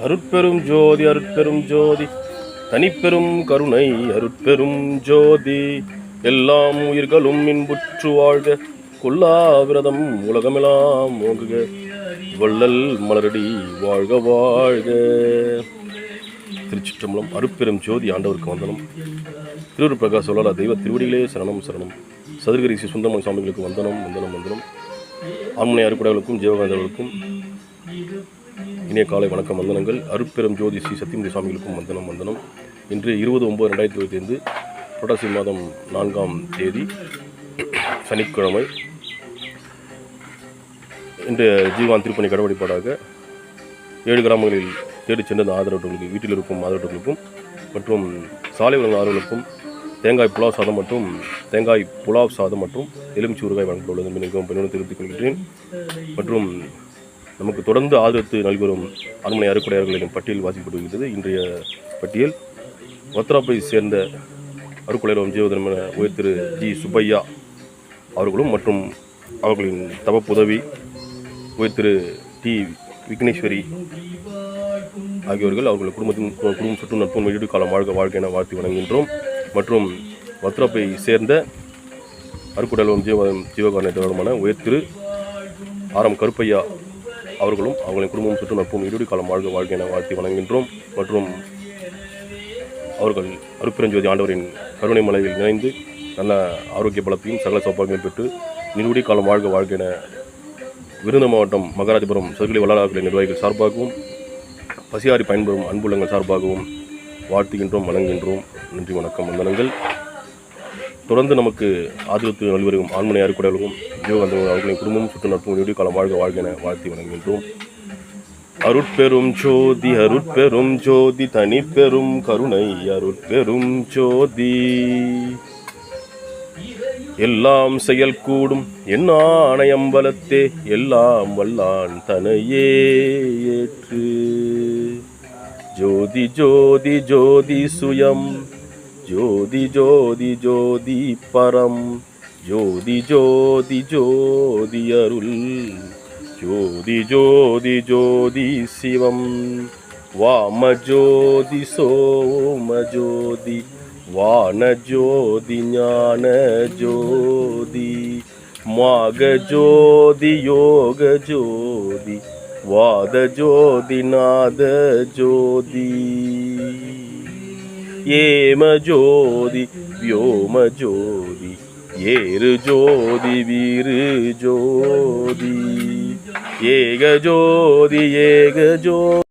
அருட்பெரும் ஜோதி அருட்பெரும் ஜோதி தனிப்பெரும் கருணை அருட்பெரும் ஜோதி. எல்லாம் உயிர்களும் இன்புற்று வாழ்க, கொல்லா விரதம் உலகமெல்லாம் ஓங்குக, வள்ளல் மலரடி வாழ்க வாழ்க. திருச்சிற்றம்பலம். அருட்பெரும் ஜோதி ஆண்டவருக்கு வந்தனம். திருவருட் பிரகாஷ் சொல்லலா தெய்வ திருவடிகளே சரணம் சரணம். சதுர்கரி ஸ்ரீ சுந்தரமணி சுவாமிகளுக்கு வந்தனம் வந்தனம் வந்தனம். ஆண்மனை அருக்குடைகளுக்கும் ஜீவகாந்தர்களுக்கும் இனிய காலை வணக்கம் வந்தனங்கள். அருட்பெரும் ஜோதி ஸ்ரீ சத்தியமூர்த்தி சுவாமிகளுக்கும் வந்தனம் வந்தனம். இன்று 20/9/2025 புரட்டாசி மாதம் 4ஆம் தேதி சனிக்கிழமை. இன்று ஜீவான் திருப்பணி கடவழிப்பாடாக 7 கிராமங்களில் தேடி சென்ற ஆதரவர்களுக்கு, வீட்டில் இருக்கும் ஆதரவர்களுக்கும் மற்றும் சாலை உள்ள ஆதரவுகளுக்கும் தேங்காய் புலாவ் சாதம் மற்றும் எலுமிச்சி ஊறுகாய் வழங்கப்பட்டுள்ளது மிகவும் பெண்ணுடன் தெரிவித்துக் கொள்கிறேன். மற்றும் நமக்கு தொடர்ந்து ஆதரவு நல்வரும் அரண்மனை அருக்குடையர்களின் பட்டியல் வாசிக்கப்படுகிறது. இன்றைய பட்டியல் வத்ராப்பை சேர்ந்த அருக்குடையர் ஜீவதர்ம உயர் திரு ஜி சுப்பையா அவர்களும் மற்றும் அவர்களின் தவப்புதவி உயர் திரு டி விக்னேஸ்வரி ஆகியோர்கள் அவர்கள் குடும்பம் சுற்றும் நட்பும் வீடு காலம் வாழ்க என வாழ்த்தி வணங்குகின்றோம். மற்றும் வத்ராப்பை சேர்ந்த அருக்குடையர் ஜீவகாரண தொடர்பான உயர் திரு ஆர்.எம். கருப்பையா அவர்களும் அவர்களின் குடும்பம் சுற்றும் நட்பும் இருடி காலம் வாழ்க என வாழ்த்தி வணங்குகின்றோம். மற்றும் அவர்கள் அருட்பெருஞ்சோதி ஆண்டவரின் கருணை மலையில் நினைந்து நல்ல ஆரோக்கிய பலத்தையும் சகல சௌபாகியம் பெற்று நிறுவடி காலம் வாழ்க என விருதுநகர் மாவட்டம் மகாராஜபுரம் சதுர்கலை வல்லாளர்களின் நிர்வாகிகள் சார்பாகவும் பசியாரி பயன்பெறும் அன்புள்ளங்கள் சார்பாகவும் வாழ்த்துகின்றோம் வணங்குகின்றோம். நன்றி வணக்கம் வந்தனங்கள். தொடர்ந்து நமக்கு ஆதரவு நல்வரும் ஆண்மனை அருக்குடையர்களும் ஜீவகாந்தங்களும் அவர்களின் குடும்பமும் சுற்று நட்பும் நீடி காலம் வாழ்க என வாழ்த்தி வணங்குகின்றோம். அருட்பெரும் ஜோதி அருட்பெரும் ஜோதி தனிப்பெரும் கருணை அருட்பெரும் ஜோதி. எல்லாம் செயல் கூடும் என்ன ஆணையம்பலத்தே, எல்லாம் வல்லான் தனையே ஏற்று. ஜோதி ஜோதி ஜோதி சுயம், ஜோதி ஜோதி ஜோதி பரம், ஜோதி ஜோதி ஜோதி அருள், ஜோதி ஜோதி ஜோதி சிவம். வாம ஜோதி சோம ஜோதி, வான ஜோதி ஞான ஜோதி, மாக ஜோதி யோக ஜோதி, வாத ஜோதி நாத ஜோதி, ஏம ஜோதி வியோம ஜோதி, ஏறு ஜோதி வீரு ஜோதி, ஏக ஜோதி ஏக ஜோதி.